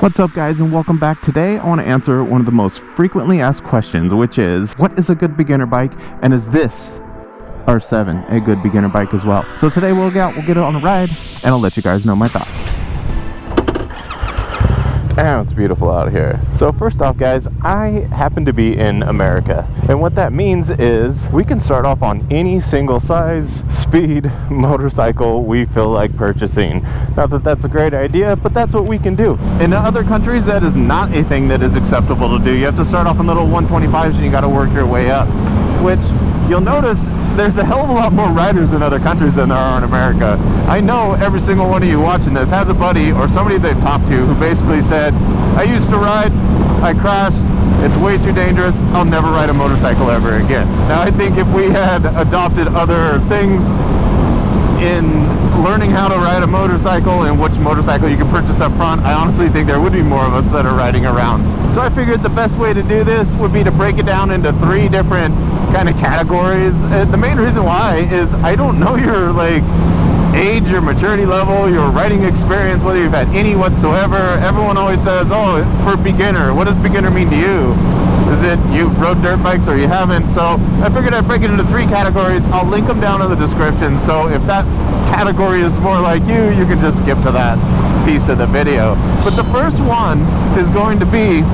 What's up, guys, and welcome back. Today I want to answer one of the most frequently asked questions, which is, what is a good beginner bike, and is this R7 a good beginner bike as well? So today we'll get it on a ride, and I'll let you guys know my thoughts. And it's beautiful out here. So first off, guys, I happen to be in America, and what that means is we can start off on any single size, speed motorcycle we feel like purchasing. Not that that's a great idea, but that's what we can do. In other countries, that is not a thing that is acceptable to do. You have to start off on little 125s and you got to work your way up, which you'll notice there's a hell of a lot more riders in other countries than there are in America. I know every single one of you watching this has a buddy or somebody they've talked to who basically said, I used to ride, I crashed, it's way too dangerous, I'll never ride a motorcycle ever again. Now I think if we had adopted other things in learning how to ride a motorcycle and which motorcycle you can purchase up front, I honestly think there would be more of us that are riding around. So I figured the best way to do this would be to break it down into 3 different kind of categories. The main reason why is I don't know your age, your maturity level, your riding experience, whether you've had any whatsoever. Everyone always says, oh, for beginner, what does beginner mean to you? Is it you've rode dirt bikes or you haven't? So I figured I'd break it into 3 categories. I'll link them down in the description, so if that category is more like you can just skip to that piece of the video. But the first one is going to be,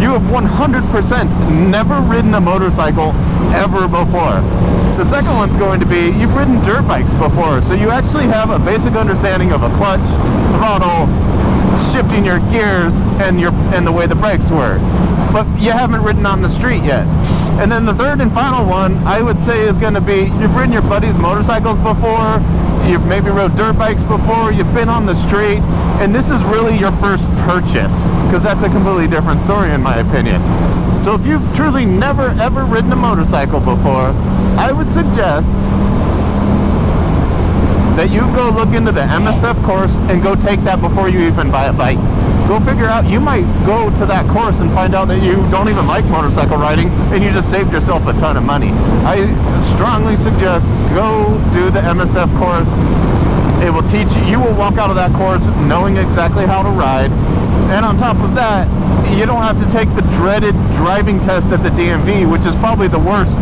you have 100% never ridden a motorcycle ever before. The second one's going to be, you've ridden dirt bikes before, so you actually have a basic understanding of a clutch, throttle, shifting your gears, and the way the brakes work. But you haven't ridden on the street yet. And then the third and final one, I would say, is going to be, you've ridden your buddies' motorcycles before, you've maybe rode dirt bikes before, you've been on the street, and this is really your first purchase, because that's a completely different story in my opinion. So if you've truly never ever ridden a motorcycle before, I would suggest that you go look into the MSF course and go take that before you even buy a bike. Go figure out, you might go to that course and find out that you don't even like motorcycle riding and you just saved yourself a ton of money. I strongly suggest go do the MSF course. It will teach you, you will walk out of that course knowing exactly how to ride. And on top of that, you don't have to take the dreaded driving test at the DMV, which is probably the worst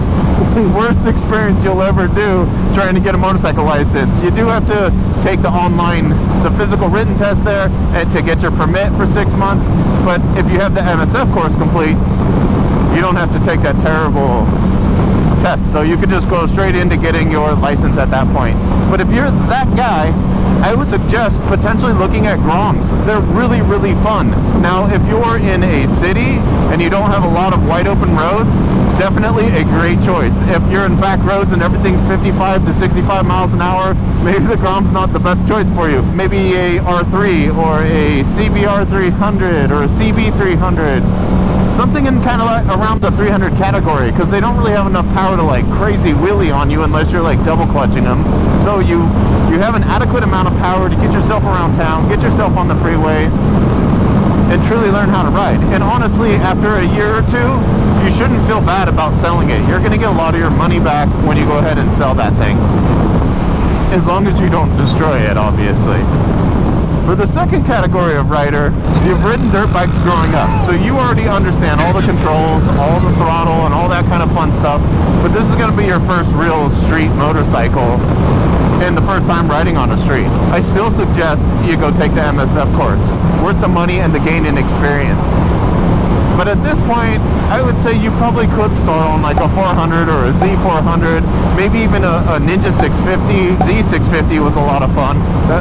experience you'll ever do trying to get a motorcycle license. You do have to take the physical written test there and to get your permit for 6 months. But if you have the MSF course complete, you don't have to take that terrible test. So you could just go straight into getting your license at that point. But if you're that guy, I would suggest potentially looking at Groms. They're really, really fun. Now, if you're in a city and you don't have a lot of wide open roads, definitely a great choice. If you're in back roads and everything's 55 to 65 miles an hour, maybe the Grom's not the best choice for you. Maybe a R3 or a CBR 300 or a CB 300. Something in kind of like around the 300 category, because they don't really have enough power to crazy wheelie on you unless you're double clutching them. So you have an adequate amount of power to get yourself around town, get yourself on the freeway, and truly learn how to ride. And honestly, after a year or 2, you shouldn't feel bad about selling it. You're going to get a lot of your money back when you go ahead and sell that thing. As long as you don't destroy it, obviously. For the second category of rider, you've ridden dirt bikes growing up, so you already understand all the controls, all the throttle, and all that kind of fun stuff, but this is going to be your first real street motorcycle and the first time riding on a street. I still suggest you go take the MSF course. Worth the money and the gain in experience. But at this point, I would say you probably could start on a 400 or a Z400, maybe even a Ninja 650. Z650 was a lot of fun.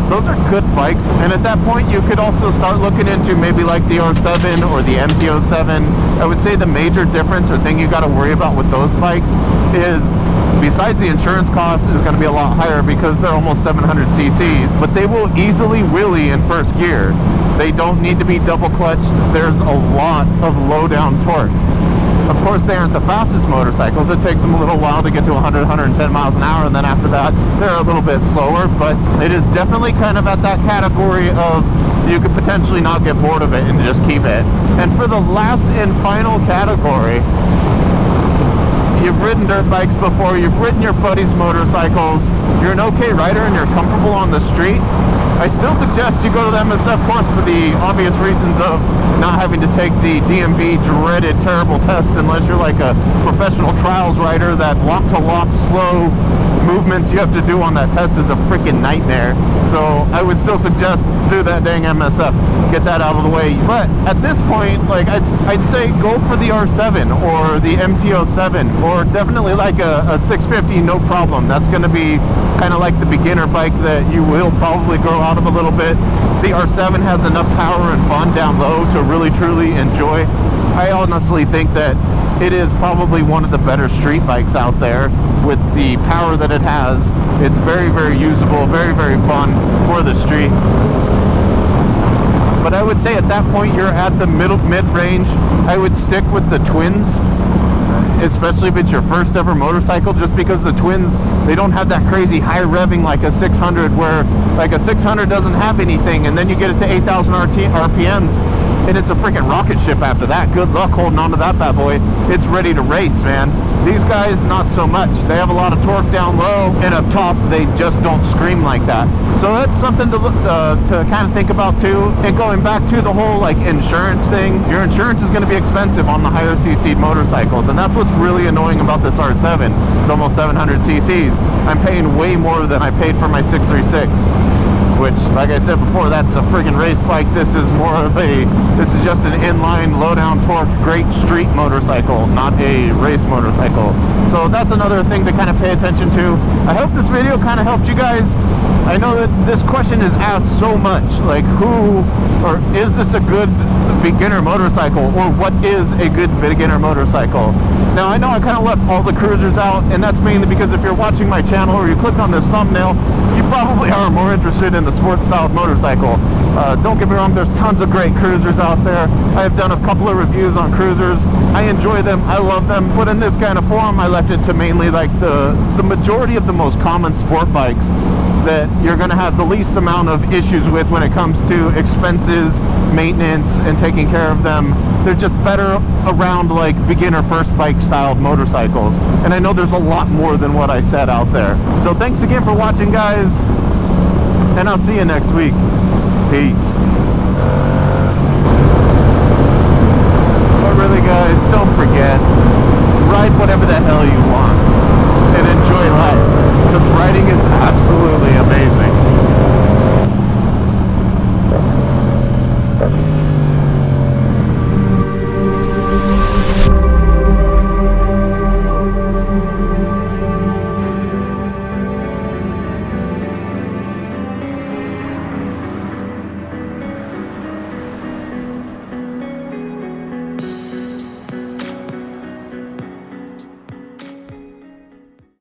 Those are good bikes. And at that point, you could also start looking into maybe the R7 or the MT-07. I would say the major difference or thing you got to worry about with those bikes is, besides the insurance cost is going to be a lot higher because they're almost 700 cc's, but they will easily wheelie in first gear. They don't need to be double clutched. There's a lot of low down torque. Of course, they aren't the fastest motorcycles. It takes them a little while to get to 100, 110 miles an hour, and then after that, they're a little bit slower, but it is definitely kind of at that category of you could potentially not get bored of it and just keep it. And for the last and final category, you've ridden dirt bikes before, you've ridden your buddies' motorcycles, you're an okay rider and you're comfortable on the street, I still suggest you go to the MSF course for the obvious reasons of not having to take the DMV dreaded terrible test unless you're like a professional trials rider. That lock-to-lock slow movements you have to do on that test is a freaking nightmare. So I would still suggest do that dang MSF, get that out of the way. But at this point, like I'd say go for the R7 or the MT-07, or definitely like a 650, no problem. That's going to be kind of like the beginner bike that you will probably grow out of a little bit. The R7 has enough power and fun down low to really truly enjoy. I honestly think that it is probably one of the better street bikes out there with the power that it has. It's very, very usable, very, very fun for the street. But I would say at that point you're at the mid-range. I would stick with the twins, especially if it's your first ever motorcycle, just because the twins, they don't have that crazy high revving like a 600, where like a 600 doesn't have anything, and then you get it to 8,000 RPMs. And it's a freaking rocket ship after that. Good luck holding on to that bad boy. It's ready to race, man. These guys, not so much. They have a lot of torque down low, and up top, they just don't scream like that. So that's something to kind of think about too. And going back to the whole like insurance thing, your insurance is going to be expensive on the higher cc motorcycles, and that's what's really annoying about this R7. It's almost 700 cc's. I'm paying way more than I paid for my 636. Which, like I said before, that's a friggin' race bike. This is just an inline, low-down torque, great street motorcycle, not a race motorcycle. So that's another thing to kind of pay attention to. I hope this video kind of helped you guys. I know that this question is asked so much, like is this a good beginner motorcycle, or what is a good beginner motorcycle? Now, I know I kind of left all the cruisers out, and that's mainly because if you're watching my channel or you click on this thumbnail, you probably are more interested in the sports style motorcycle. Don't get me wrong, there's tons of great cruisers out there. I have done a couple of reviews on cruisers. I enjoy them, I love them, but in this kind of forum, I left it to mainly like the majority of the most common sport bikes that you're going to have the least amount of issues with when it comes to expenses, maintenance, and taking care of them. They're just better around like beginner first bike styled motorcycles. And I know there's a lot more than what I said out there. So thanks again for watching, guys, and I'll see you next week. Peace.